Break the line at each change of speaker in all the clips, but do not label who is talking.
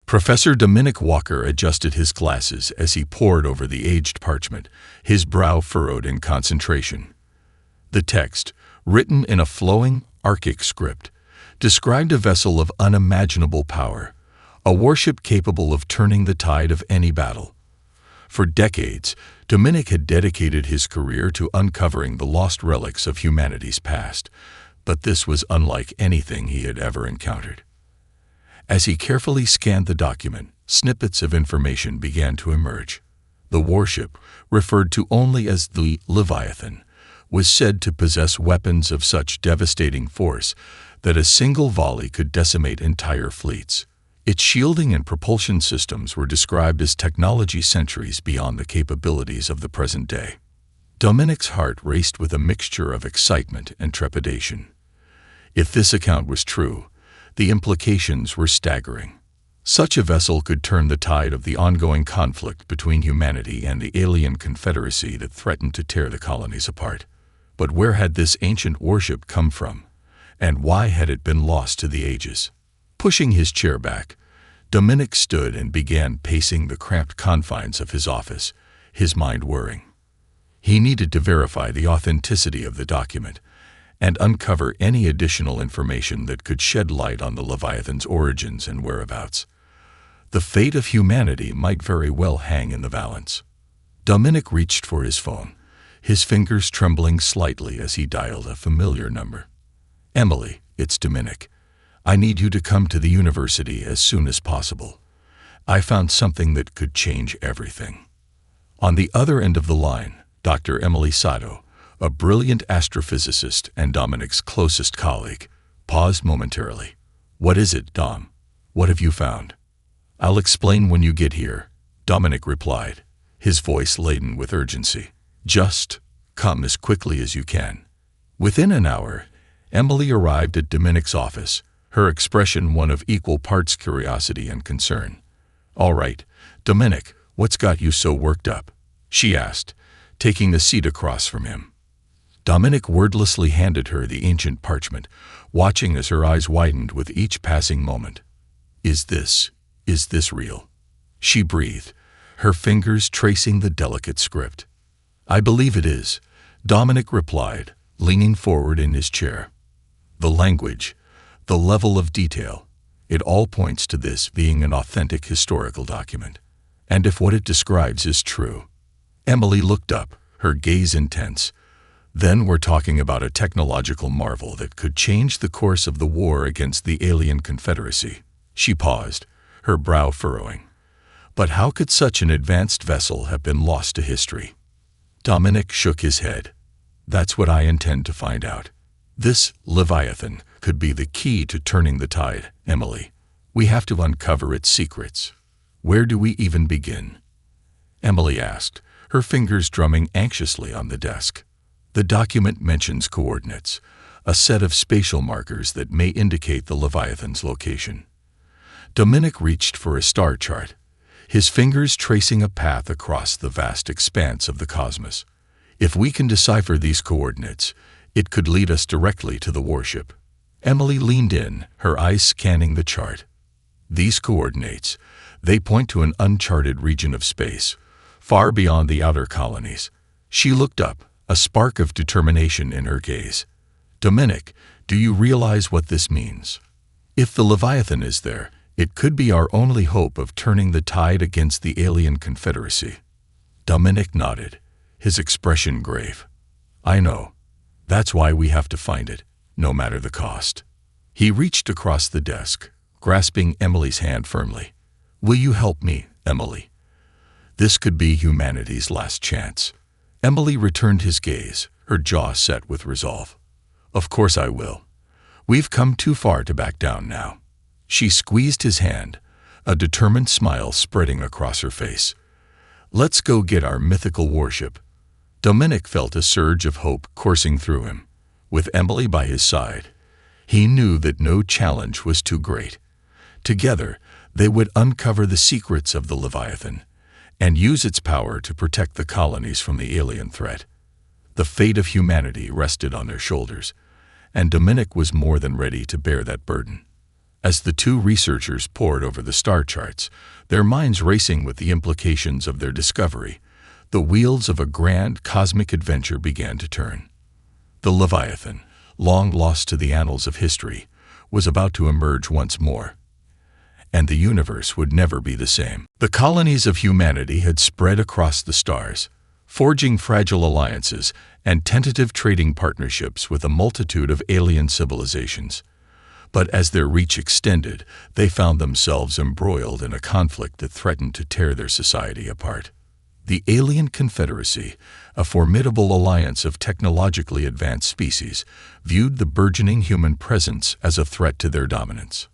Professor Dominic Walker adjusted his glasses as he pored over the aged parchment, his brow furrowed in concentration. The text, written in a flowing, archaic script, described a vessel of unimaginable power, a warship capable of turning the tide of any battle. For decades, Dominic had dedicated his career to uncovering the lost relics of humanity's past, but this was unlike anything he had ever encountered. As he carefully scanned the document, snippets of information began to emerge. The warship, referred to only as the Leviathan, was said to possess weapons of such devastating force that a single volley could decimate entire fleets. Its shielding and propulsion systems were described as technology centuries beyond the capabilities of the present day. Dominic's heart raced with a mixture of excitement and trepidation. If this account was true, the implications were staggering. Such a vessel could turn the tide of the ongoing conflict between humanity and the alien confederacy that threatened to tear the colonies apart. But where had this ancient warship come from? And why had it been lost to the ages? Pushing his chair back, Dominic stood and began pacing the cramped confines of his office, his mind whirring. He needed to verify the authenticity of the document and uncover any additional information that could shed light on the Leviathan's origins and whereabouts. The fate of humanity might very well hang in the balance. Dominic reached for his phone, his fingers trembling slightly as he dialed a familiar number. "Emily, it's Dominic. I need you to come to the university as soon as possible. I found something that could change everything." On the other end of the line, Dr. Emily Sato, a brilliant astrophysicist and Dominic's closest colleague, paused momentarily. "What is it, Dom? What have you found?" "I'll explain when you get here," Dominic replied, his voice laden with urgency. "Just come as quickly as you can." Within an hour, Emily arrived at Dominic's office, her expression one of equal parts curiosity and concern. "All right, Dominic, what's got you so worked up?" she asked, taking the seat across from him. Dominic wordlessly handed her the ancient parchment, watching as her eyes widened with each passing moment. Is this real?" she breathed, her fingers tracing the delicate script. "I believe it is," Dominic replied, leaning forward in his chair. "The language, the level of detail, it all points to this being an authentic historical document. And if what it describes is true..." Emily looked up, her gaze intense. "Then we're talking about a technological marvel that could change the course of the war against the alien confederacy." She paused, her brow furrowing. But how could such an advanced vessel have been lost to history? Dominic shook his head. "That's what I intend to find out. This Leviathan could be the key to turning the tide, Emily. We have to uncover its secrets. Where do we even begin?" Emily asked, her fingers drumming anxiously on the desk. "The document mentions coordinates, a set of spatial markers that may indicate the Leviathan's location." Dominic reached for a star chart, his fingers tracing a path across the vast expanse of the cosmos. "If we can decipher these coordinates, it could lead us directly to the warship." Emily leaned in, her eyes scanning the chart. "These coordinates, they point to an uncharted region of space, far beyond the outer colonies." She looked up, a spark of determination in her gaze. "Dominic, do you realize what this means? If the Leviathan is there, it could be our only hope of turning the tide against the alien confederacy." Dominic nodded, his expression grave. "I know. That's why we have to find it, no matter the cost." He reached across the desk, grasping Emily's hand firmly. "Will you help me, Emily? This could be humanity's last chance." Emily returned his gaze, her jaw set with resolve. "Of course I will. We've come too far to back down now." She squeezed his hand, a determined smile spreading across her face. "Let's go get our mythical warship." Dominic felt a surge of hope coursing through him. With Emily by his side, he knew that no challenge was too great. Together, they would uncover the secrets of the Leviathan and use its power to protect the colonies from the alien threat. The fate of humanity rested on their shoulders, and Dominic was more than ready to bear that burden. As the two researchers pored over the star charts, their minds racing with the implications of their discovery, the wheels of a grand cosmic adventure began to turn. The Leviathan, long lost to the annals of history, was about to emerge once more, and the universe would never be the same. The colonies of humanity had spread across the stars, forging fragile alliances and tentative trading partnerships with a multitude of alien civilizations. But as their reach extended, they found themselves embroiled in a conflict that threatened to tear their society apart. The Alien Confederacy, a formidable alliance of technologically advanced species, viewed the burgeoning human presence as a threat to their dominance.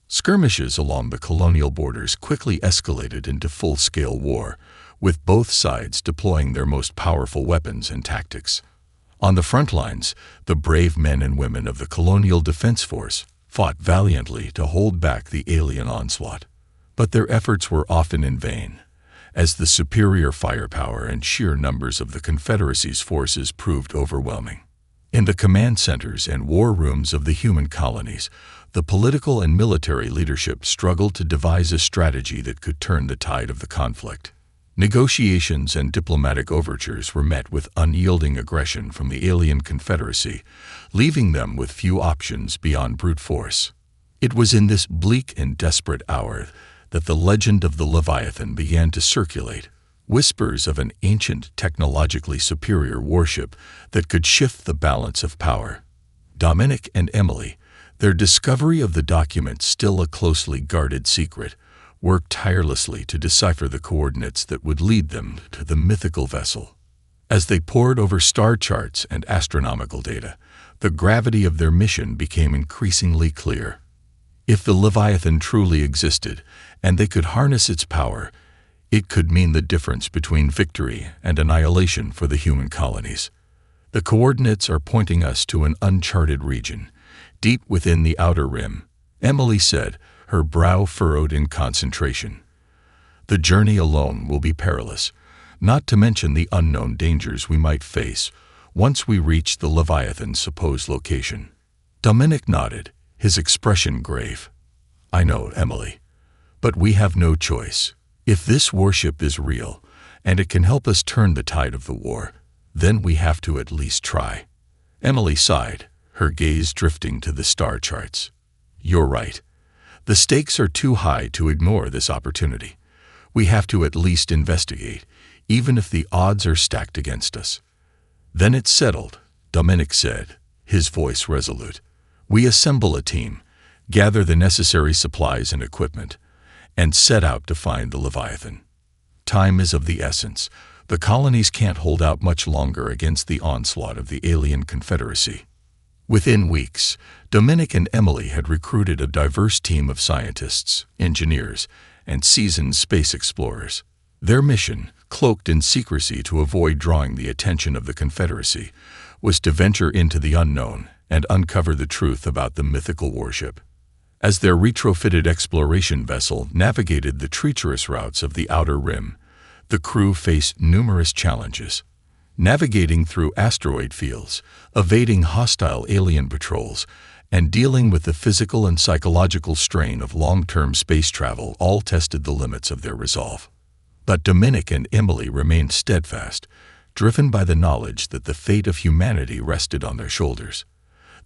Skirmishes along the colonial borders quickly escalated into full-scale war, with both sides deploying their most powerful weapons and tactics. On the front lines, the brave men and women of the Colonial Defense Force fought valiantly to hold back the alien onslaught. But their efforts were often in vain, as the superior firepower and sheer numbers of the Confederacy's forces proved overwhelming. In the command centers and war rooms of the human colonies, the political and military leadership struggled to devise a strategy that could turn the tide of the conflict. Negotiations and diplomatic overtures were met with unyielding aggression from the Alien Confederacy, leaving them with few options beyond brute force. It was in this bleak and desperate hour that the legend of the Leviathan began to circulate, whispers of an ancient, technologically superior warship that could shift the balance of power. Dominic and Emily, their discovery of the document still a closely guarded secret, worked tirelessly to decipher the coordinates that would lead them to the mythical vessel. As they pored over star charts and astronomical data, the gravity of their mission became increasingly clear. If the Leviathan truly existed, and they could harness its power, it could mean the difference between victory and annihilation for the human colonies. The coordinates are pointing us to an uncharted region, deep within the outer rim, Emily said, her brow furrowed in concentration. The journey alone will be perilous, not to mention the unknown dangers we might face once we reach the Leviathan's supposed location. Dominic nodded, his expression grave. I know, Emily, but we have no choice. If this warship is real, and it can help us turn the tide of the war, then we have to at least try. Emily sighed, her gaze drifting to the star charts. You're right. The stakes are too high to ignore this opportunity. We have to at least investigate, even if the odds are stacked against us. Then it's settled, Dominic said, his voice resolute. We assemble a team, gather the necessary supplies and equipment, and set out to find the Leviathan. Time is of the essence. The colonies can't hold out much longer against the onslaught of the Alien Confederacy. Within weeks, Dominic and Emily had recruited a diverse team of scientists, engineers, and seasoned space explorers. Their mission, cloaked in secrecy to avoid drawing the attention of the Confederacy, was to venture into the unknown and uncover the truth about the mythical warship. As their retrofitted exploration vessel navigated the treacherous routes of the Outer Rim, the crew faced numerous challenges. Navigating through asteroid fields, evading hostile alien patrols, and dealing with the physical and psychological strain of long-term space travel all tested the limits of their resolve. But Dominic and Emily remained steadfast, driven by the knowledge that the fate of humanity rested on their shoulders.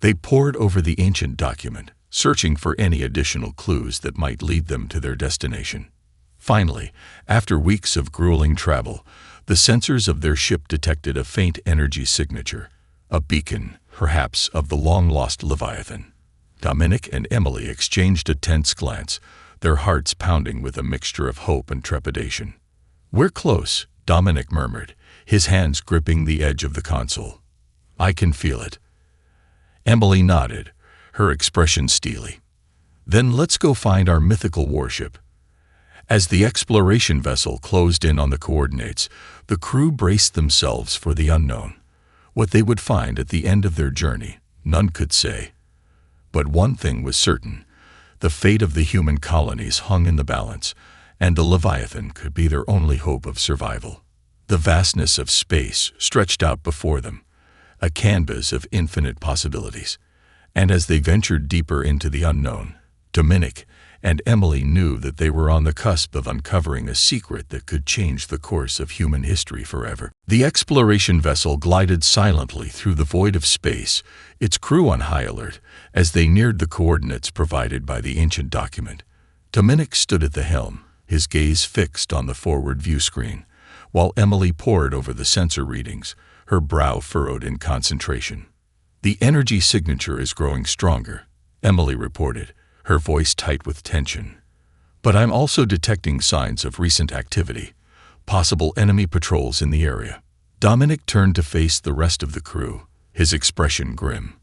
They pored over the ancient document, searching for any additional clues that might lead them to their destination. Finally, after weeks of grueling travel, the sensors of their ship detected a faint energy signature, a beacon, perhaps, of the long-lost Leviathan. Dominic and Emily exchanged a tense glance, their hearts pounding with a mixture of hope and trepidation. We're close, Dominic murmured, his hands gripping the edge of the console. I can feel it. Emily nodded, her expression steely. Then let's go find our mythical warship. As the exploration vessel closed in on the coordinates, the crew braced themselves for the unknown. What they would find at the end of their journey, none could say. But one thing was certain: the fate of the human colonies hung in the balance, and the Leviathan could be their only hope of survival. The vastness of space stretched out before them, a canvas of infinite possibilities, and as they ventured deeper into the unknown, Dominic and Emily knew that they were on the cusp of uncovering a secret that could change the course of human history forever. The exploration vessel glided silently through the void of space, its crew on high alert, as they neared the coordinates provided by the ancient document. Dominic stood at the helm, his gaze fixed on the forward view screen, while Emily pored over the sensor readings, her brow furrowed in concentration. "The energy signature is growing stronger," Emily reported, her voice tight with tension. "But I'm also detecting signs of recent activity, possible enemy patrols in the area." Dominic turned to face the rest of the crew, his expression grim.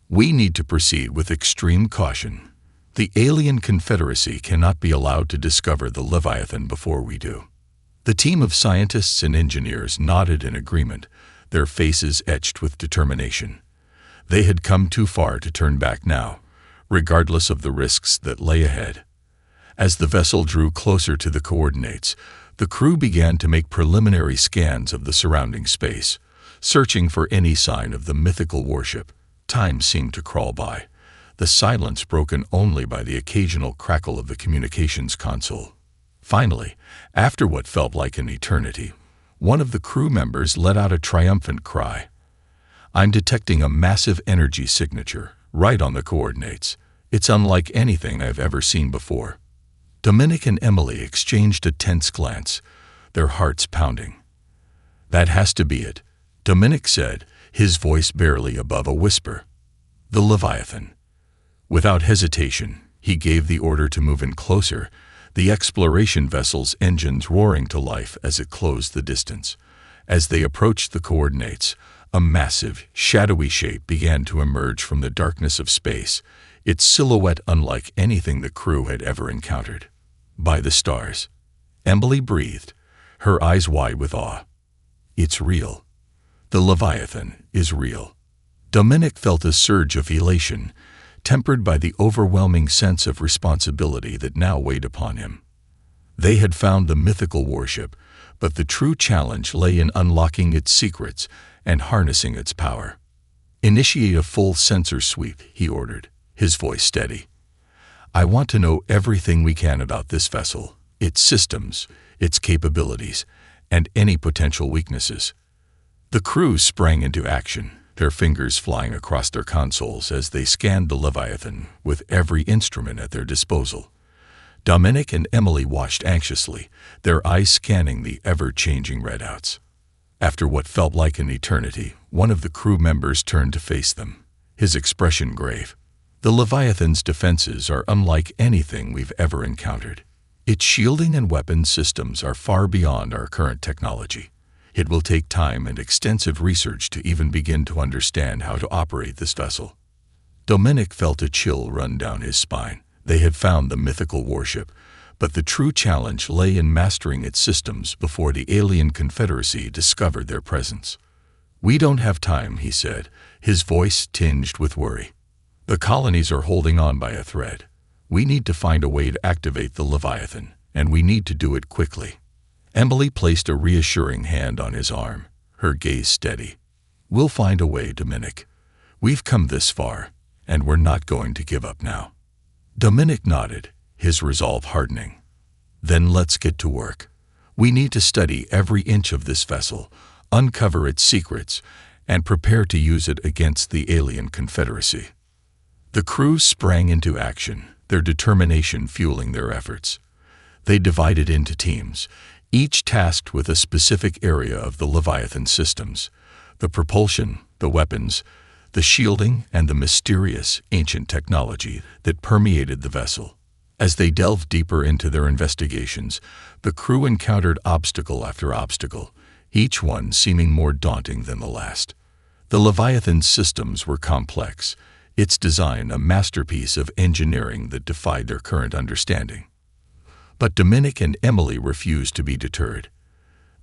"We need to proceed with extreme caution. The alien confederacy cannot be allowed to discover the Leviathan before we do." The team of scientists and engineers nodded in agreement, their faces etched with determination. They had come too far to turn back now, regardless of the risks that lay ahead. As the vessel drew closer to the coordinates, the crew began to make preliminary scans of the surrounding space, searching for any sign of the mythical warship. Time seemed to crawl by, the silence broken only by the occasional crackle of the communications console. Finally, after what felt like an eternity, one of the crew members let out a triumphant cry. "I'm detecting a massive energy signature, right on the coordinates. It's unlike anything I've ever seen before." Dominic and Emily exchanged a tense glance, their hearts pounding. "That has to be it," Dominic said, his voice barely above a whisper. "The Leviathan." Without hesitation, he gave the order to move in closer, the exploration vessel's engines roaring to life as it closed the distance. As they approached the coordinates, a massive, shadowy shape began to emerge from the darkness of space, its silhouette unlike anything the crew had ever encountered. "By the stars," Emily breathed, her eyes wide with awe. "It's real. The Leviathan is real." Dominic felt a surge of elation, tempered by the overwhelming sense of responsibility that now weighed upon him. They had found the mythical warship, but the true challenge lay in unlocking its secrets and harnessing its power. "Initiate a full sensor sweep," he ordered, his voice steady. "I want to know everything we can about this vessel, its systems, its capabilities, and any potential weaknesses." The crew sprang into action, their fingers flying across their consoles as they scanned the Leviathan with every instrument at their disposal. Dominic and Emily watched anxiously, their eyes scanning the ever-changing readouts. After what felt like an eternity, one of the crew members turned to face them, his expression grave. "The Leviathan's defenses are unlike anything we've ever encountered. Its shielding and weapons systems are far beyond our current technology. It will take time and extensive research to even begin to understand how to operate this vessel." Dominic felt a chill run down his spine. They had found the mythical warship, but the true challenge lay in mastering its systems before the alien confederacy discovered their presence. "We don't have time," he said, his voice tinged with worry. "The colonies are holding on by a thread. We need to find a way to activate the Leviathan, and we need to do it quickly." Emily placed a reassuring hand on his arm, her gaze steady. "We'll find a way, Dominic. We've come this far, and we're not going to give up now." Dominic nodded, his resolve hardening. "Then let's get to work. We need to study every inch of this vessel, uncover its secrets, and prepare to use it against the alien confederacy." The crew sprang into action, their determination fueling their efforts. They divided into teams, each tasked with a specific area of the Leviathan systems: the propulsion, the weapons, the shielding, and the mysterious, ancient technology that permeated the vessel. As they delved deeper into their investigations, the crew encountered obstacle after obstacle, each one seeming more daunting than the last. The Leviathan's systems were complex, its design a masterpiece of engineering that defied their current understanding. But Dominic and Emily refused to be deterred.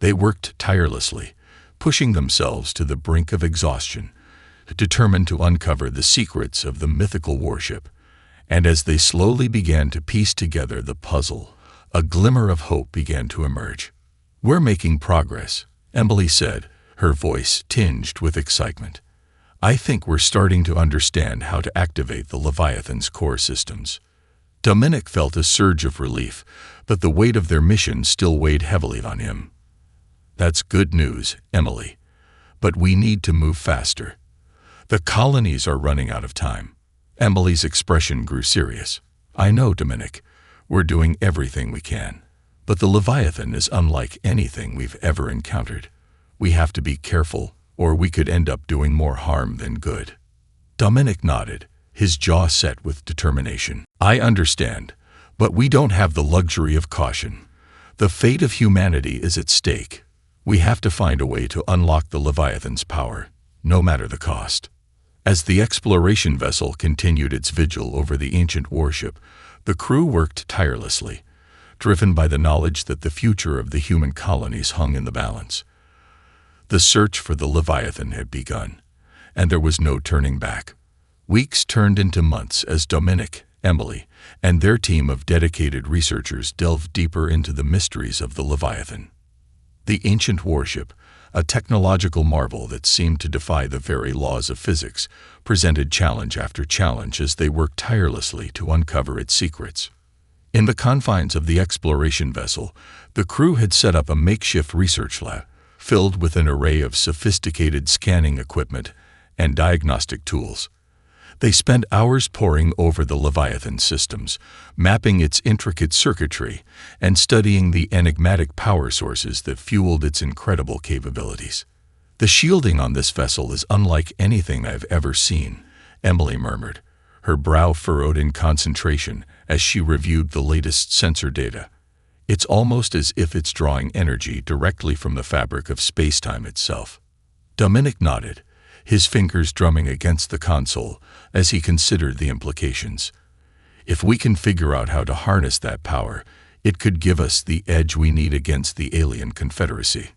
They worked tirelessly, pushing themselves to the brink of exhaustion, determined to uncover the secrets of the mythical warship. And as they slowly began to piece together the puzzle, a glimmer of hope began to emerge. "We're making progress," Emily said, her voice tinged with excitement. "I think we're starting to understand how to activate the Leviathan's core systems." Dominic felt a surge of relief, but the weight of their mission still weighed heavily on him. "That's good news, Emily. But we need to move faster. The colonies are running out of time." Emily's expression grew serious. "I know, Dominic. We're doing everything we can. But the Leviathan is unlike anything we've ever encountered. We have to be careful, or we could end up doing more harm than good." Dominic nodded, his jaw set with determination. "I understand, but we don't have the luxury of caution. The fate of humanity is at stake. We have to find a way to unlock the Leviathan's power, no matter the cost." As the exploration vessel continued its vigil over the ancient warship, the crew worked tirelessly, driven by the knowledge that the future of the human colonies hung in the balance. The search for the Leviathan had begun, and there was no turning back. Weeks turned into months as Dominic, Emily, and their team of dedicated researchers delved deeper into the mysteries of the Leviathan. The ancient warship, a technological marvel that seemed to defy the very laws of physics, presented challenge after challenge as they worked tirelessly to uncover its secrets. In the confines of the exploration vessel, the crew had set up a makeshift research lab, filled with an array of sophisticated scanning equipment and diagnostic tools. They spent hours poring over the Leviathan systems, mapping its intricate circuitry, and studying the enigmatic power sources that fueled its incredible capabilities. "The shielding on this vessel is unlike anything I've ever seen," Emily murmured, her brow furrowed in concentration as she reviewed the latest sensor data. "It's almost as if it's drawing energy directly from the fabric of space-time itself." Dominic nodded, his fingers drumming against the console as he considered the implications. "If we can figure out how to harness that power, it could give us the edge we need against the alien Confederacy."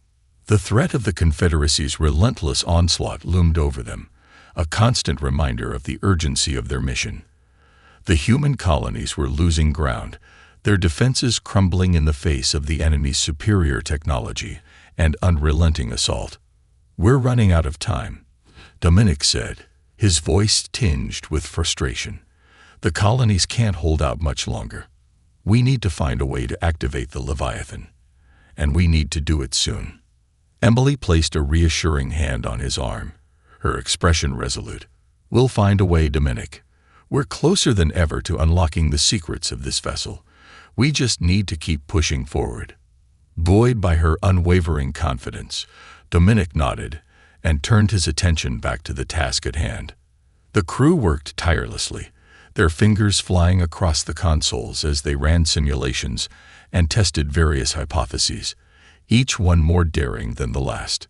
The threat of the Confederacy's relentless onslaught loomed over them, a constant reminder of the urgency of their mission. The human colonies were losing ground, their defenses crumbling in the face of the enemy's superior technology and unrelenting assault. "We're running out of time," Dominic said, his voice tinged with frustration. "The colonies can't hold out much longer. We need to find a way to activate the Leviathan, and we need to do it soon." Emily placed a reassuring hand on his arm, her expression resolute. "We'll find a way, Dominic. We're closer than ever to unlocking the secrets of this vessel. We just need to keep pushing forward." Buoyed by her unwavering confidence, Dominic nodded and turned his attention back to the task at hand. The crew worked tirelessly, their fingers flying across the consoles as they ran simulations and tested various hypotheses, each one more daring than the last.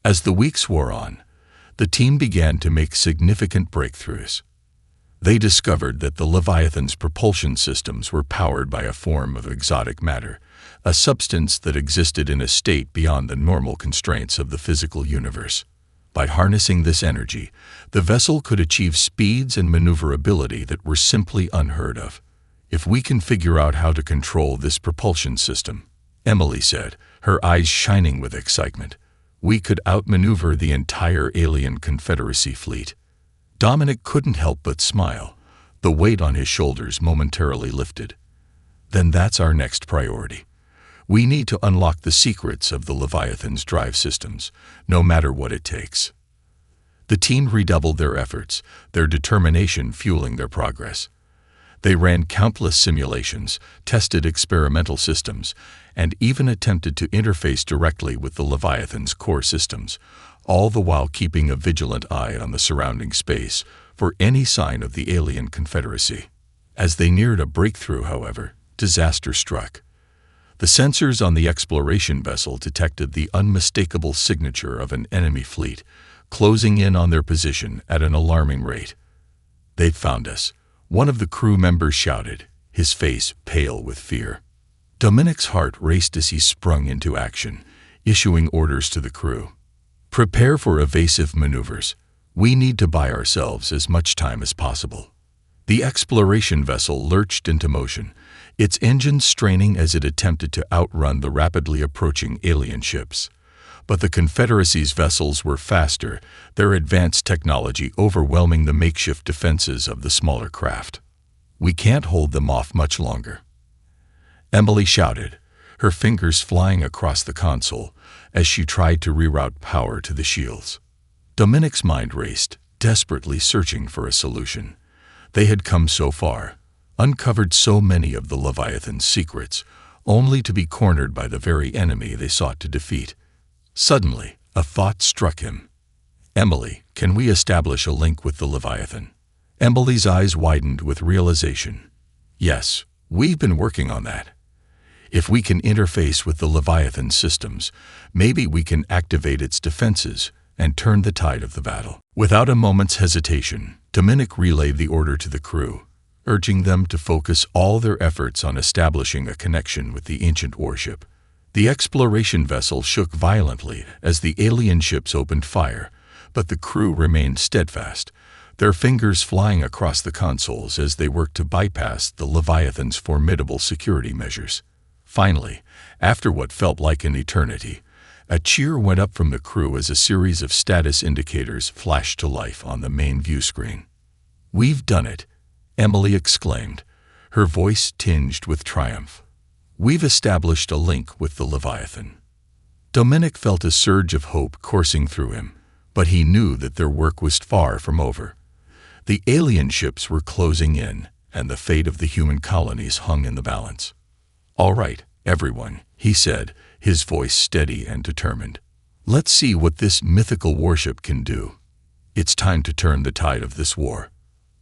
As the weeks wore on, the team began to make significant breakthroughs. They discovered that the Leviathan's propulsion systems were powered by a form of exotic matter, a substance that existed in a state beyond the normal constraints of the physical universe. By harnessing this energy, the vessel could achieve speeds and maneuverability that were simply unheard of. "If we can figure out how to control this propulsion system," Emily said, her eyes shining with excitement, "we could outmaneuver the entire alien Confederacy fleet." Dominic couldn't help but smile, the weight on his shoulders momentarily lifted. "Then that's our next priority. We need to unlock the secrets of the Leviathan's drive systems, no matter what it takes." The team redoubled their efforts, their determination fueling their progress. They ran countless simulations, tested experimental systems, and even attempted to interface directly with the Leviathan's core systems, all the while keeping a vigilant eye on the surrounding space for any sign of the alien Confederacy. As they neared a breakthrough, however, disaster struck. The sensors on the exploration vessel detected the unmistakable signature of an enemy fleet, closing in on their position at an alarming rate. "They've found us," one of the crew members shouted, his face pale with fear. Dominic's heart raced as he sprung into action, issuing orders to the crew. "Prepare for evasive maneuvers. We need to buy ourselves as much time as possible." The exploration vessel lurched into motion, its engines straining as it attempted to outrun the rapidly approaching alien ships. But the Confederacy's vessels were faster, their advanced technology overwhelming the makeshift defenses of the smaller craft. We can't hold them off much longer." Emily shouted, her fingers flying across the console as she tried to reroute power to the shields. Dominic's mind raced, desperately searching for a solution. They had come so far, uncovered so many of the Leviathan's secrets, only to be cornered by the very enemy they sought to defeat. Suddenly, a thought struck him. "Emily, can we establish a link with the Leviathan?" Emily's eyes widened with realization. "Yes, we've been working on that. If we can interface with the Leviathan systems, maybe we can activate its defenses and turn the tide of the battle." Without a moment's hesitation, Dominic relayed the order to the crew, urging them to focus all their efforts on establishing a connection with the ancient warship. The exploration vessel shook violently as the alien ships opened fire, but the crew remained steadfast, their fingers flying across the consoles as they worked to bypass the Leviathan's formidable security measures. Finally, after what felt like an eternity, a cheer went up from the crew as a series of status indicators flashed to life on the main view screen. "We've done it," Emily exclaimed, her voice tinged with triumph. "We've established a link with the Leviathan." Dominic felt a surge of hope coursing through him, but he knew that their work was far from over. The alien ships were closing in, and the fate of the human colonies hung in the balance. "All right, everyone," he said, his voice steady and determined. "Let's see what this mythical warship can do. It's time to turn the tide of this war."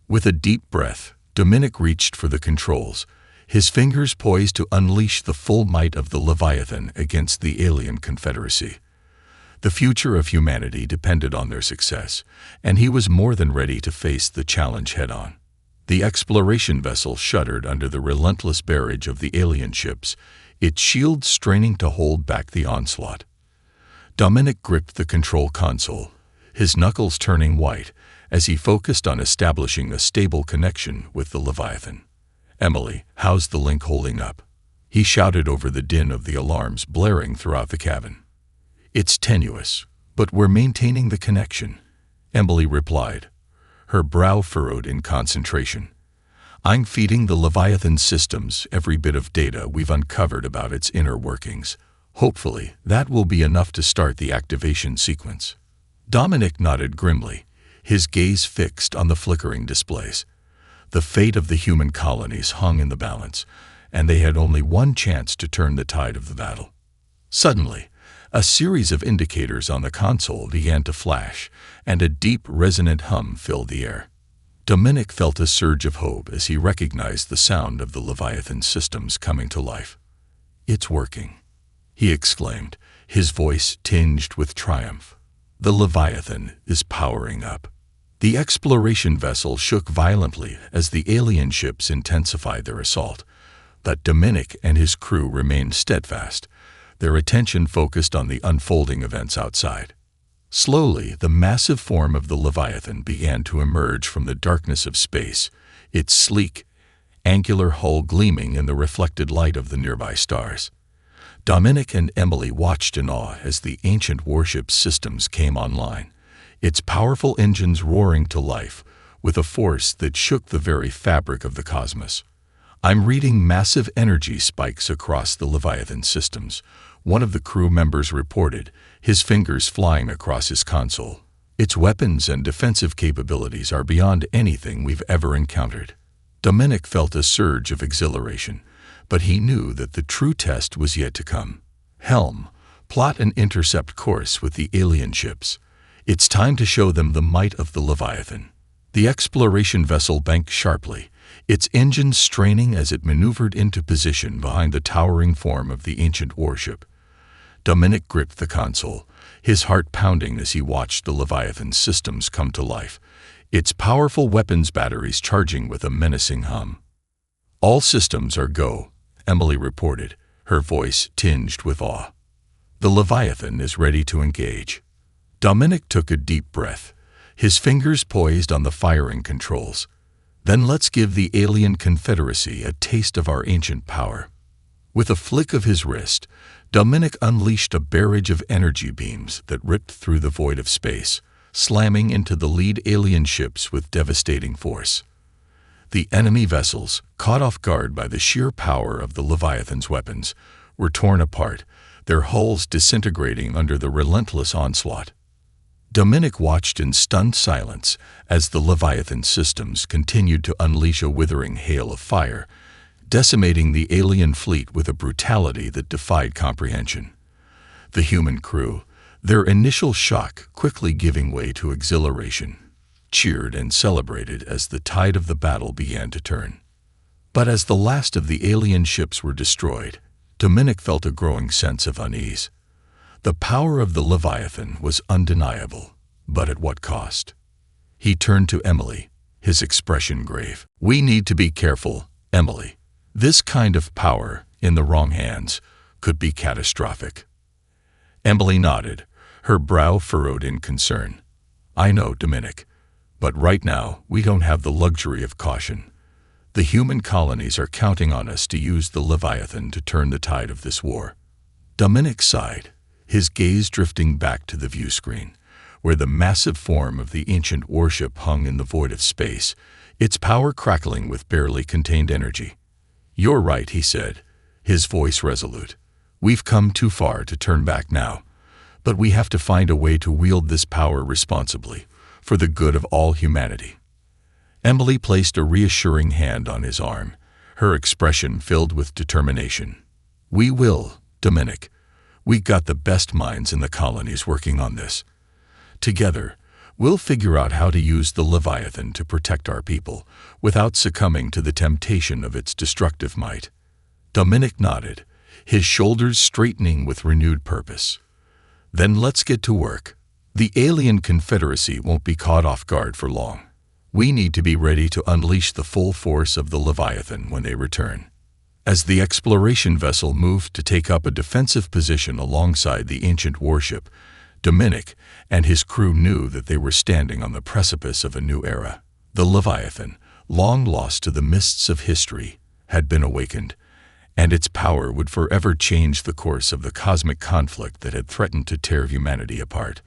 With a deep breath, Dominic reached for the controls, his fingers poised to unleash the full might of the Leviathan against the alien confederacy. The future of humanity depended on their success, and he was more than ready to face the challenge head-on. The exploration vessel shuddered under the relentless barrage of the alien ships, its shields straining to hold back the onslaught. Dominic gripped the control console, his knuckles turning white as he focused on establishing a stable connection with the Leviathan. "Emily, how's the link holding up?" he shouted over the din of the alarms blaring throughout the cabin. "It's tenuous, but we're maintaining the connection," Emily replied, her brow furrowed in concentration. "I'm feeding the Leviathan systems every bit of data we've uncovered about its inner workings. Hopefully, that will be enough to start the activation sequence." Dominic nodded grimly, his gaze fixed on the flickering displays. The fate of the human colonies hung in the balance, and they had only one chance to turn the tide of the battle. Suddenly, a series of indicators on the console began to flash, and a deep, resonant hum filled the air. Dominic felt a surge of hope as he recognized the sound of the Leviathan systems coming to life. "It's working," he exclaimed, his voice tinged with triumph. "The Leviathan is powering up." The exploration vessel shook violently as the alien ships intensified their assault, but Dominic and his crew remained steadfast, their attention focused on the unfolding events outside. Slowly, the massive form of the Leviathan began to emerge from the darkness of space, its sleek, angular hull gleaming in the reflected light of the nearby stars. Dominic and Emily watched in awe as the ancient warship's systems came online, its powerful engines roaring to life with a force that shook the very fabric of the cosmos. "I'm reading massive energy spikes across the Leviathan systems," one of the crew members reported, his fingers flying across his console. "Its weapons and defensive capabilities are beyond anything we've ever encountered." Dominic felt a surge of exhilaration, but he knew that the true test was yet to come. "Helm, plot an intercept course with the alien ships. It's time to show them the might of the Leviathan." The exploration vessel banked sharply, its engines straining as it maneuvered into position behind the towering form of the ancient warship. Dominic gripped the console, his heart pounding as he watched the Leviathan systems come to life, its powerful weapons batteries charging with a menacing hum. "All systems are go," Emily reported, her voice tinged with awe. "The Leviathan is ready to engage." Dominic took a deep breath, his fingers poised on the firing controls. "Then let's give the alien confederacy a taste of our ancient power." With a flick of his wrist, Dominic unleashed a barrage of energy beams that ripped through the void of space, slamming into the lead alien ships with devastating force. The enemy vessels, caught off guard by the sheer power of the Leviathan's weapons, were torn apart, their hulls disintegrating under the relentless onslaught. Dominic watched in stunned silence as the Leviathan systems continued to unleash a withering hail of fire, decimating the alien fleet with a brutality that defied comprehension. The human crew, their initial shock quickly giving way to exhilaration, cheered and celebrated as the tide of the battle began to turn. But as the last of the alien ships were destroyed, Dominic felt a growing sense of unease. The power of the Leviathan was undeniable, but at what cost? He turned to Emily, his expression grave. "We need to be careful, Emily. This kind of power, in the wrong hands, could be catastrophic." Emily nodded, her brow furrowed in concern. "I know, Dominic, but right now we don't have the luxury of caution. The human colonies are counting on us to use the Leviathan to turn the tide of this war." Dominic sighed, his gaze drifting back to the view screen, where the massive form of the ancient warship hung in the void of space, its power crackling with barely contained energy. "You're right," he said, his voice resolute. "We've come too far to turn back now, but we have to find a way to wield this power responsibly, for the good of all humanity." Emily placed a reassuring hand on his arm, her expression filled with determination. "We will, Dominic. We got the best minds in the colonies working on this. Together, we'll figure out how to use the Leviathan to protect our people without succumbing to the temptation of its destructive might." Dominic nodded, his shoulders straightening with renewed purpose. "Then let's get to work. The alien confederacy won't be caught off guard for long. We need to be ready to unleash the full force of the Leviathan when they return." As the exploration vessel moved to take up a defensive position alongside the ancient warship, Dominic and his crew knew that they were standing on the precipice of a new era. The Leviathan, long lost to the mists of history, had been awakened, and its power would forever change the course of the cosmic conflict that had threatened to tear humanity apart.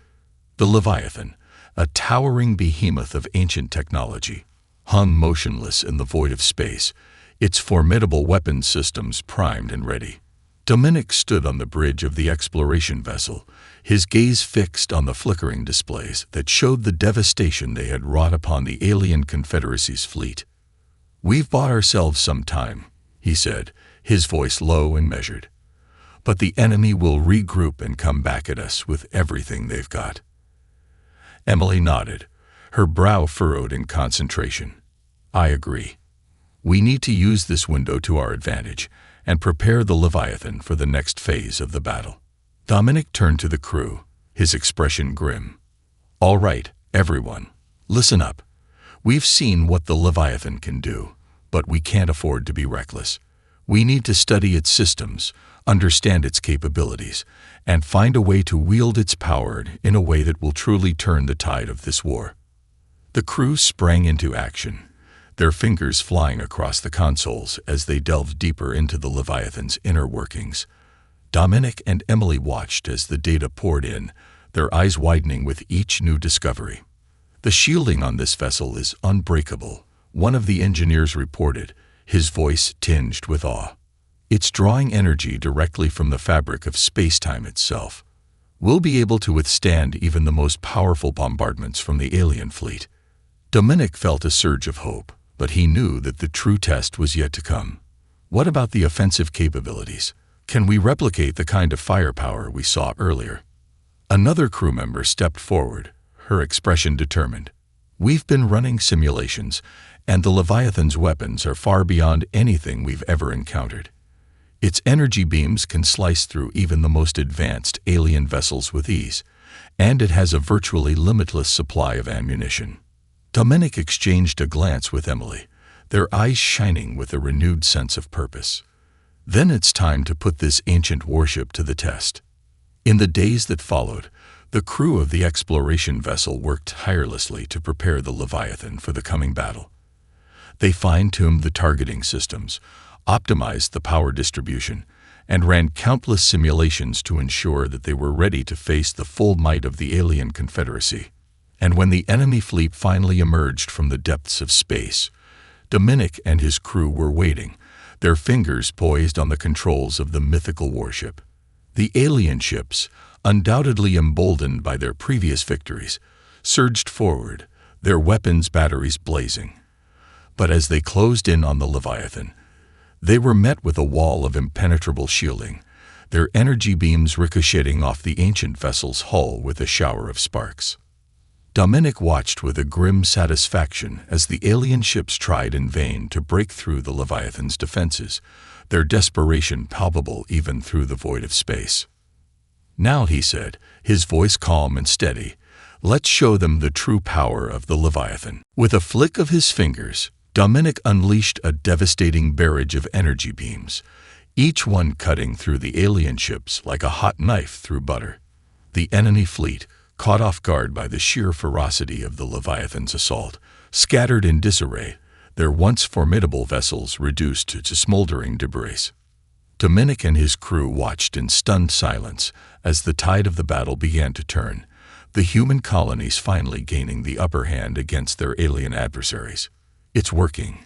The Leviathan, a towering behemoth of ancient technology, hung motionless in the void of space, its formidable weapons systems primed and ready. Dominic stood on the bridge of the exploration vessel, his gaze fixed on the flickering displays that showed the devastation they had wrought upon the alien Confederacy's fleet. "We've bought ourselves some time," he said, his voice low and measured. "But the enemy will regroup and come back at us with everything they've got." Emily nodded, her brow furrowed in concentration. "I agree. We need to use this window to our advantage and prepare the Leviathan for the next phase of the battle." Dominic turned to the crew, his expression grim. "All right, everyone, listen up. We've seen what the Leviathan can do, but we can't afford to be reckless. We need to study its systems, understand its capabilities, and find a way to wield its power in a way that will truly turn the tide of this war." The crew sprang into action, their fingers flying across the consoles as they delved deeper into the Leviathan's inner workings. Dominic and Emily watched as the data poured in, their eyes widening with each new discovery. "The shielding on this vessel is unbreakable," one of the engineers reported, his voice tinged with awe. "It's drawing energy directly from the fabric of space-time itself. We'll be able to withstand even the most powerful bombardments from the alien fleet." Dominic felt a surge of hope, but he knew that the true test was yet to come. "What about the offensive capabilities? Can we replicate the kind of firepower we saw earlier?" Another crew member stepped forward, her expression determined. "We've been running simulations, and the Leviathan's weapons are far beyond anything we've ever encountered. Its energy beams can slice through even the most advanced alien vessels with ease, and it has a virtually limitless supply of ammunition." Dominic exchanged a glance with Emily, their eyes shining with a renewed sense of purpose. "Then it's time to put this ancient warship to the test." In the days that followed, the crew of the exploration vessel worked tirelessly to prepare the Leviathan for the coming battle. They fine-tuned the targeting systems, optimized the power distribution, and ran countless simulations to ensure that they were ready to face the full might of the alien Confederacy. And when the enemy fleet finally emerged from the depths of space, Dominic and his crew were waiting, their fingers poised on the controls of the mythical warship. The alien ships, undoubtedly emboldened by their previous victories, surged forward, their weapons batteries blazing. But as they closed in on the Leviathan, they were met with a wall of impenetrable shielding, their energy beams ricocheting off the ancient vessel's hull with a shower of sparks. Dominic watched with a grim satisfaction as the alien ships tried in vain to break through the Leviathan's defenses, their desperation palpable even through the void of space. "Now," he said, his voice calm and steady, "let's show them the true power of the Leviathan." With a flick of his fingers, Dominic unleashed a devastating barrage of energy beams, each one cutting through the alien ships like a hot knife through butter. The enemy fleet, caught off guard by the sheer ferocity of the Leviathan's assault, scattered in disarray, their once formidable vessels reduced to smoldering debris. Dominic and his crew watched in stunned silence as the tide of the battle began to turn, the human colonies finally gaining the upper hand against their alien adversaries. "It's working,"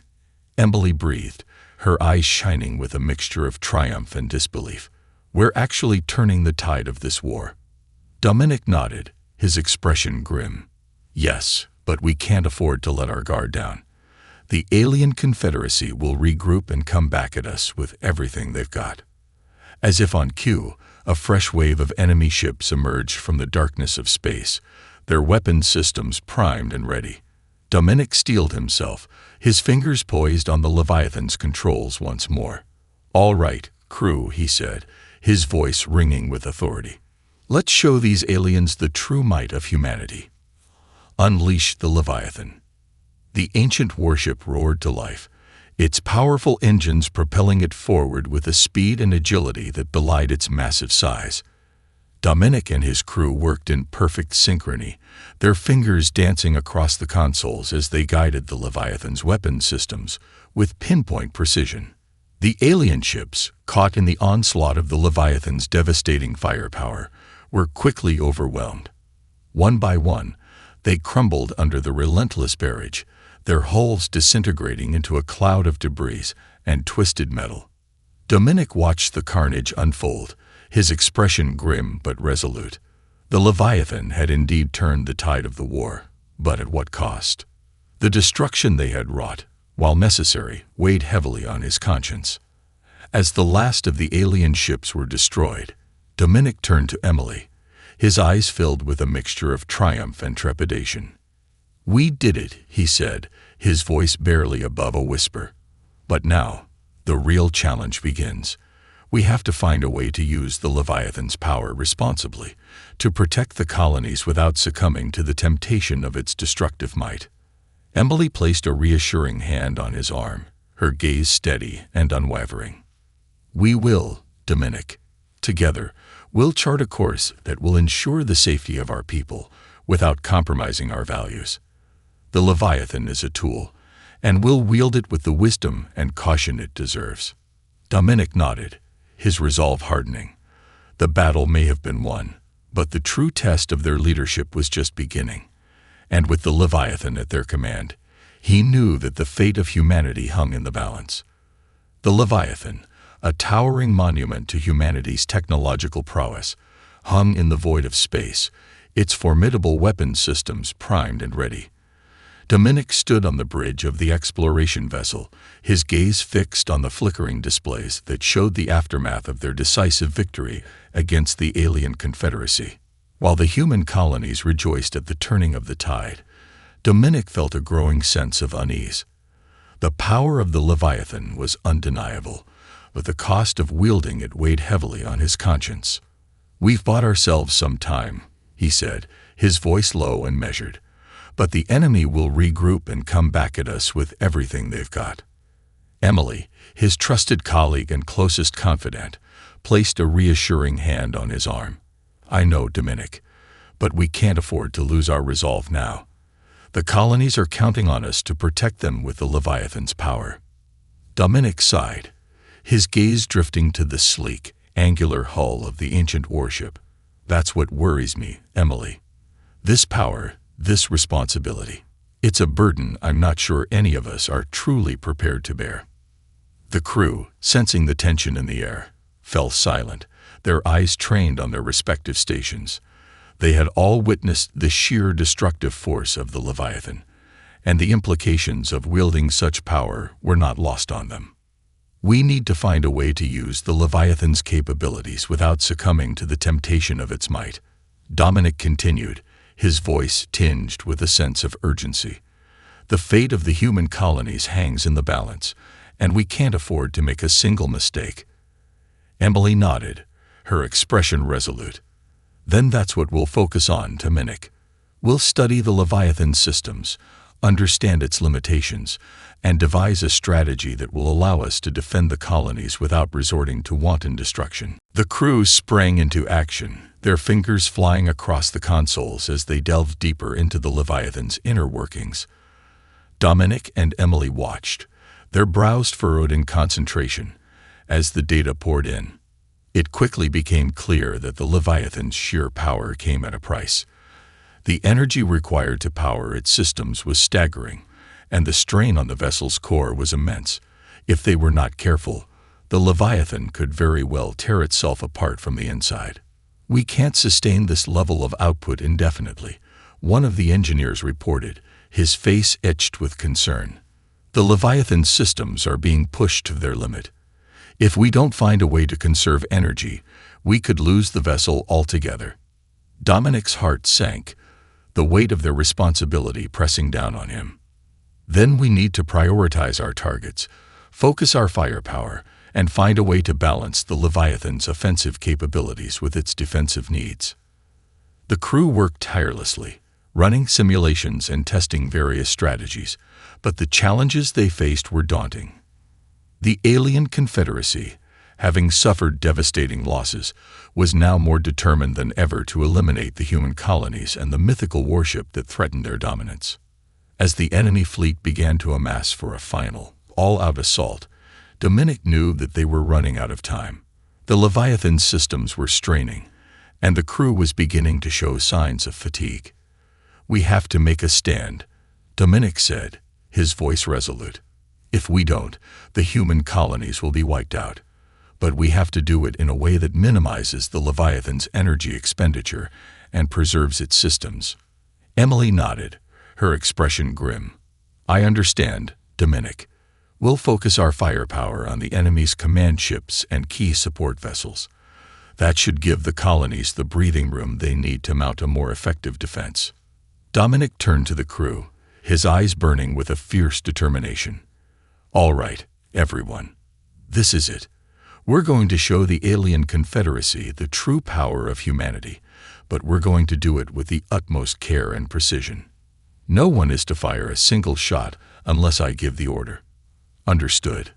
Emily breathed, her eyes shining with a mixture of triumph and disbelief. "We're actually turning the tide of this war." Dominic nodded, his expression grim. "Yes, but we can't afford to let our guard down. The alien confederacy will regroup and come back at us with everything they've got." As if on cue, a fresh wave of enemy ships emerged from the darkness of space, their weapon systems primed and ready. Dominic steeled himself, his fingers poised on the Leviathan's controls once more. "All right, crew," he said, his voice ringing with authority. "Let's show these aliens the true might of humanity. Unleash the Leviathan." The ancient warship roared to life, its powerful engines propelling it forward with a speed and agility that belied its massive size. Dominic and his crew worked in perfect synchrony, their fingers dancing across the consoles as they guided the Leviathan's weapon systems with pinpoint precision. The alien ships, caught in the onslaught of the Leviathan's devastating firepower, were quickly overwhelmed. One by one, they crumbled under the relentless barrage, their hulls disintegrating into a cloud of debris and twisted metal. Dominic watched the carnage unfold, his expression grim but resolute. The Leviathan had indeed turned the tide of the war, but at what cost? The destruction they had wrought, while necessary, weighed heavily on his conscience. As the last of the alien ships were destroyed, Dominic turned to Emily, his eyes filled with a mixture of triumph and trepidation. "We did it," he said, his voice barely above a whisper. "But now, the real challenge begins. We have to find a way to use the Leviathan's power responsibly, to protect the colonies without succumbing to the temptation of its destructive might." Emily placed a reassuring hand on his arm, her gaze steady and unwavering. "We will, Dominic. Together, we'll chart a course that will ensure the safety of our people without compromising our values. The Leviathan is a tool, and we'll wield it with the wisdom and caution it deserves." Dominic nodded, his resolve hardening. The battle may have been won, but the true test of their leadership was just beginning. And with the Leviathan at their command, he knew that the fate of humanity hung in the balance. The Leviathan, a towering monument to humanity's technological prowess, hung in the void of space, its formidable weapon systems primed and ready. Dominic stood on the bridge of the exploration vessel, his gaze fixed on the flickering displays that showed the aftermath of their decisive victory against the alien confederacy. While the human colonies rejoiced at the turning of the tide, Dominic felt a growing sense of unease. The power of the Leviathan was undeniable, but the cost of wielding it weighed heavily on his conscience. "We've bought ourselves some time," he said, his voice low and measured. "But the enemy will regroup and come back at us with everything they've got." Emily, his trusted colleague and closest confidant, placed a reassuring hand on his arm. "I know, Dominic, but we can't afford to lose our resolve now. The colonies are counting on us to protect them with the Leviathan's power." Dominic sighed, his gaze drifting to the sleek, angular hull of the ancient warship. "That's what worries me, Emily. This power, this responsibility. It's a burden I'm not sure any of us are truly prepared to bear." The crew, sensing the tension in the air, fell silent, their eyes trained on their respective stations. They had all witnessed the sheer destructive force of the Leviathan, and the implications of wielding such power were not lost on them. "We need to find a way to use the Leviathan's capabilities without succumbing to the temptation of its might," Dominic continued, his voice tinged with a sense of urgency. "The fate of the human colonies hangs in the balance, and we can't afford to make a single mistake." Emily nodded, her expression resolute. "Then that's what we'll focus on, Dominic. We'll study the Leviathan systems, understand its limitations, and devise a strategy that will allow us to defend the colonies without resorting to wanton destruction." The crew sprang into action, their fingers flying across the consoles as they delved deeper into the Leviathan's inner workings. Dominic and Emily watched, their brows furrowed in concentration, as the data poured in. It quickly became clear that the Leviathan's sheer power came at a price. The energy required to power its systems was staggering, and the strain on the vessel's core was immense. If they were not careful, the Leviathan could very well tear itself apart from the inside. "We can't sustain this level of output indefinitely," one of the engineers reported, his face etched with concern. "The Leviathan's systems are being pushed to their limit. If we don't find a way to conserve energy, we could lose the vessel altogether." Dominic's heart sank, the weight of their responsibility pressing down on him. "Then we need to prioritize our targets, focus our firepower, and find a way to balance the Leviathan's offensive capabilities with its defensive needs." The crew worked tirelessly, running simulations and testing various strategies, but the challenges they faced were daunting. The alien Confederacy, having suffered devastating losses, was now more determined than ever to eliminate the human colonies and the mythical warship that threatened their dominance. As the enemy fleet began to amass for a final, all-out assault, Dominic knew that they were running out of time. The Leviathan systems were straining, and the crew was beginning to show signs of fatigue. "We have to make a stand," Dominic said, his voice resolute. "If we don't, the human colonies will be wiped out. But we have to do it in a way that minimizes the Leviathan's energy expenditure and preserves its systems." Emily nodded, her expression grim. "I understand, Dominic. We'll focus our firepower on the enemy's command ships and key support vessels. That should give the colonies the breathing room they need to mount a more effective defense." Dominic turned to the crew, his eyes burning with a fierce determination. "All right, everyone. This is it. We're going to show the alien Confederacy the true power of humanity, but we're going to do it with the utmost care and precision. No one is to fire a single shot unless I give the order." "Understood."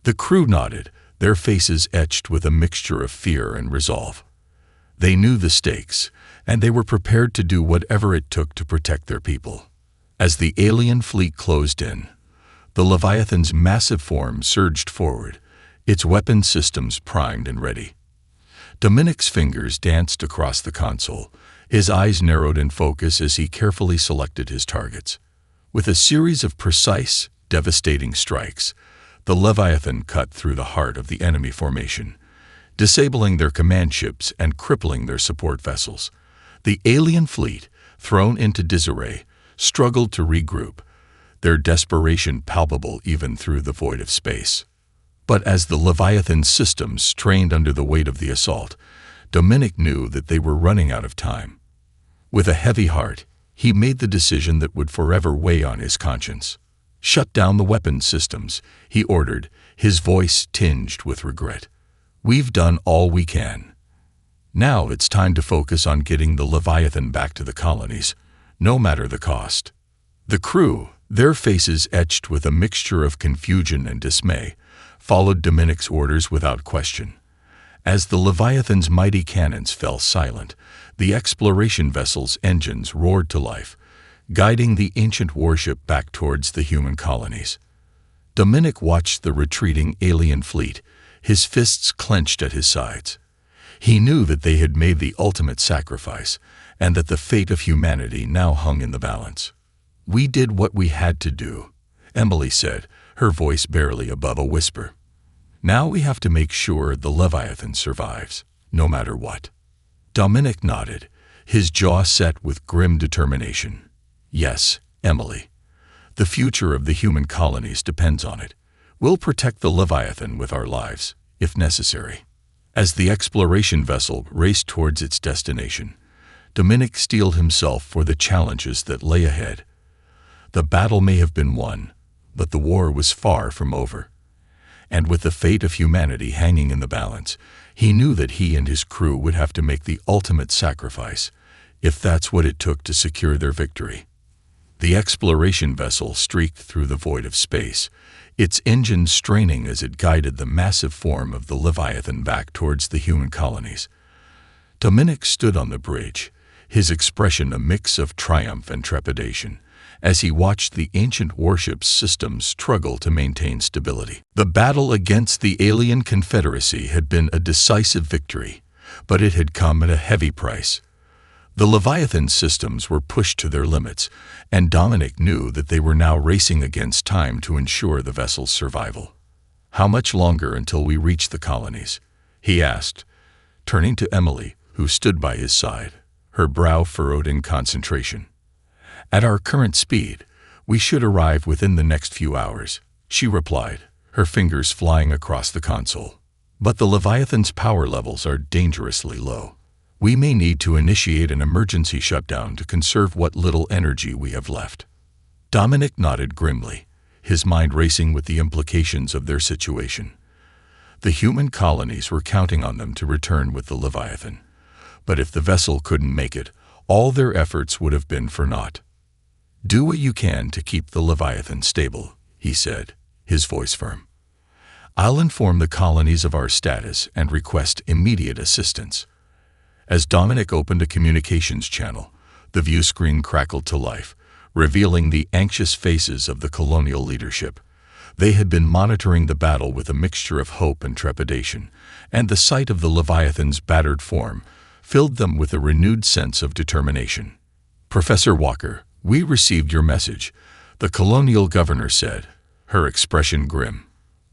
The crew nodded, their faces etched with a mixture of fear and resolve. They knew the stakes, and they were prepared to do whatever it took to protect their people. As the alien fleet closed in, the Leviathan's massive form surged forward, its weapon systems primed and ready. Dominic's fingers danced across the console, his eyes narrowed in focus as he carefully selected his targets. With a series of precise, devastating strikes, the Leviathan cut through the heart of the enemy formation, disabling their command ships and crippling their support vessels. The alien fleet, thrown into disarray, struggled to regroup, their desperation palpable even through the void of space. But as the Leviathan systems strained under the weight of the assault, Dominic knew that they were running out of time. With a heavy heart, he made the decision that would forever weigh on his conscience. "Shut down the weapons systems," he ordered, his voice tinged with regret. "We've done all we can. Now it's time to focus on getting the Leviathan back to the colonies, no matter the cost." The crew, their faces etched with a mixture of confusion and dismay, followed Dominic's orders without question. As the Leviathan's mighty cannons fell silent, the exploration vessel's engines roared to life, guiding the ancient warship back towards the human colonies. Dominic watched the retreating alien fleet, his fists clenched at his sides. He knew that they had made the ultimate sacrifice, and that the fate of humanity now hung in the balance. "We did what we had to do," Emily said, her voice barely above a whisper. "Now we have to make sure the Leviathan survives, no matter what." Dominic nodded, his jaw set with grim determination. "Yes, Emily. The future of the human colonies depends on it. We'll protect the Leviathan with our lives, if necessary." As the exploration vessel raced towards its destination, Dominic steeled himself for the challenges that lay ahead. The battle may have been won, but the war was far from over. And with the fate of humanity hanging in the balance, he knew that he and his crew would have to make the ultimate sacrifice, if that's what it took to secure their victory. The exploration vessel streaked through the void of space, its engine straining as it guided the massive form of the Leviathan back towards the human colonies. Dominic stood on the bridge, his expression a mix of triumph and trepidation, as he watched the ancient warship's systems struggle to maintain stability. The battle against the alien confederacy had been a decisive victory, but it had come at a heavy price. The Leviathan systems were pushed to their limits, and Dominic knew that they were now racing against time to ensure the vessel's survival. "How much longer until we reach the colonies?" he asked, turning to Emily, who stood by his side, her brow furrowed in concentration. "At our current speed, we should arrive within the next few hours," she replied, her fingers flying across the console. "But the Leviathan's power levels are dangerously low. We may need to initiate an emergency shutdown to conserve what little energy we have left." Dominic nodded grimly, his mind racing with the implications of their situation. The human colonies were counting on them to return with the Leviathan. But if the vessel couldn't make it, all their efforts would have been for naught. "Do what you can to keep the Leviathan stable," he said, his voice firm. "I'll inform the colonies of our status and request immediate assistance." As Dominic opened a communications channel, the view screen crackled to life, revealing the anxious faces of the colonial leadership. They had been monitoring the battle with a mixture of hope and trepidation, and the sight of the Leviathan's battered form filled them with a renewed sense of determination. "Professor Walker, we received your message," the colonial governor said, her expression grim.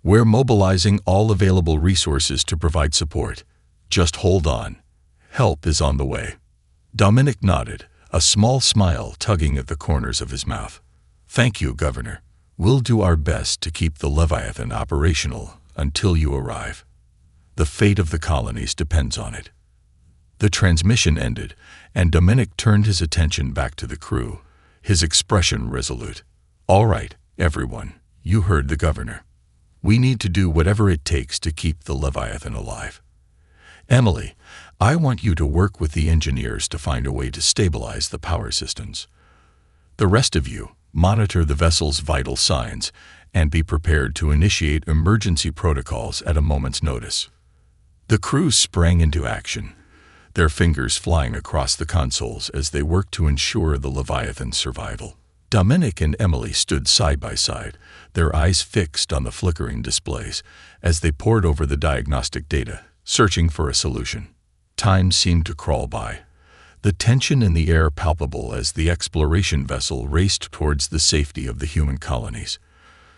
"We're mobilizing all available resources to provide support. Just hold on. Help is on the way." Dominic nodded, a small smile tugging at the corners of his mouth. "Thank you, Governor. We'll do our best to keep the Leviathan operational until you arrive. The fate of the colonies depends on it." The transmission ended, and Dominic turned his attention back to the crew, his expression resolute. "All right, everyone, you heard the Governor. We need to do whatever it takes to keep the Leviathan alive. Emily, I want you to work with the engineers to find a way to stabilize the power systems. The rest of you, monitor the vessel's vital signs and be prepared to initiate emergency protocols at a moment's notice." The crew sprang into action, their fingers flying across the consoles as they worked to ensure the Leviathan's survival. Dominic and Emily stood side by side, their eyes fixed on the flickering displays as they pored over the diagnostic data, searching for a solution. Time seemed to crawl by, the tension in the air palpable as the exploration vessel raced towards the safety of the human colonies.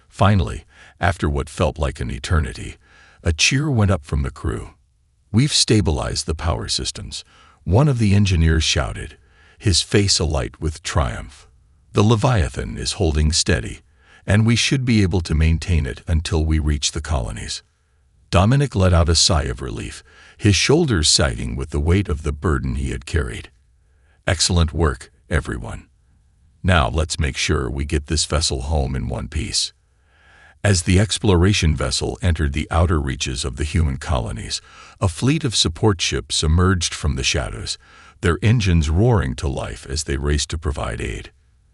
Finally, after what felt like an eternity, a cheer went up from the crew. "We've stabilized the power systems," one of the engineers shouted, his face alight with triumph. "The Leviathan is holding steady, and we should be able to maintain it until we reach the colonies." Dominic let out a sigh of relief, his shoulders sagging with the weight of the burden he had carried. "Excellent work, everyone. Now let's make sure we get this vessel home in one piece." As the exploration vessel entered the outer reaches of the human colonies, a fleet of support ships emerged from the shadows, their engines roaring to life as they raced to provide aid.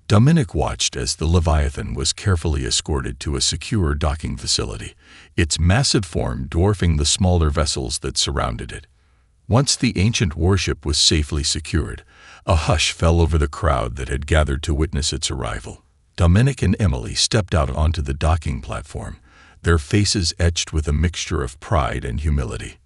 Dominic watched as the Leviathan was carefully escorted to a secure docking facility, its massive form dwarfing the smaller vessels that surrounded it. Once the ancient warship was safely secured, a hush fell over the crowd that had gathered to witness its arrival. Dominic and Emily stepped out onto the docking platform, their faces etched with a mixture of pride and humility.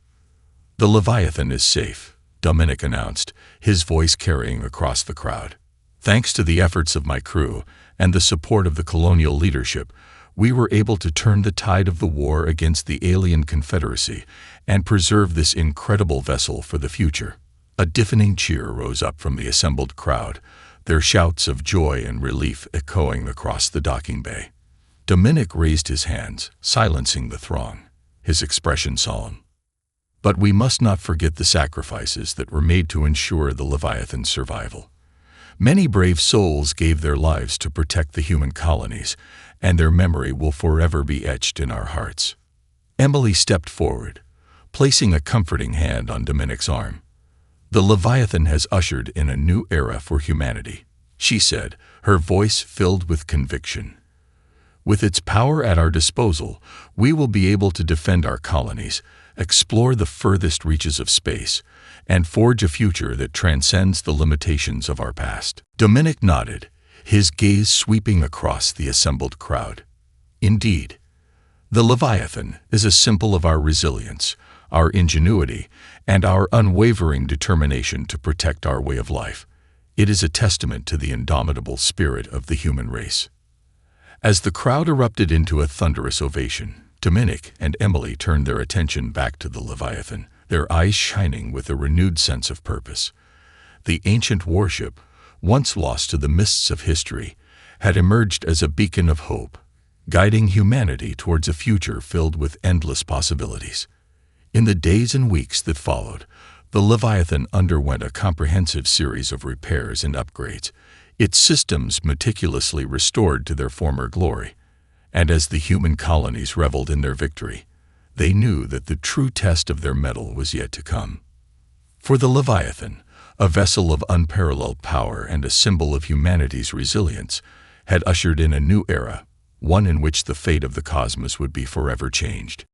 "The Leviathan is safe," Dominic announced, his voice carrying across the crowd. Thanks to the efforts of my crew and the support of the colonial leadership, we were able to turn the tide of the war against the alien Confederacy and preserve this incredible vessel for the future. A deafening cheer rose up from the assembled crowd, their shouts of joy and relief echoing across the docking bay. Dominic raised his hands, silencing the throng, his expression solemn. But we must not forget the sacrifices that were made to ensure the Leviathan's survival. Many brave souls gave their lives to protect the human colonies, and their memory will forever be etched in our hearts. Emily stepped forward, placing a comforting hand on Dominic's arm. The Leviathan has ushered in a new era for humanity, she said, her voice filled with conviction. With its power at our disposal, we will be able to defend our colonies, explore the furthest reaches of space, and forge a future that transcends the limitations of our past. Dominic nodded, his gaze sweeping across the assembled crowd. Indeed, the Leviathan is a symbol of our resilience, our ingenuity, and our unwavering determination to protect our way of life. It is a testament to the indomitable spirit of the human race. As the crowd erupted into a thunderous ovation, Dominic and Emily turned their attention back to the Leviathan, their eyes shining with a renewed sense of purpose. The ancient warship, once lost to the mists of history, had emerged as a beacon of hope, guiding humanity towards a future filled with endless possibilities. In the days and weeks that followed, the Leviathan underwent a comprehensive series of repairs and upgrades, its systems meticulously restored to their former glory. And as the human colonies reveled in their victory, they knew that the true test of their mettle was yet to come. For the Leviathan, a vessel of unparalleled power and a symbol of humanity's resilience, had ushered in a new era, one in which the fate of the cosmos would be forever changed.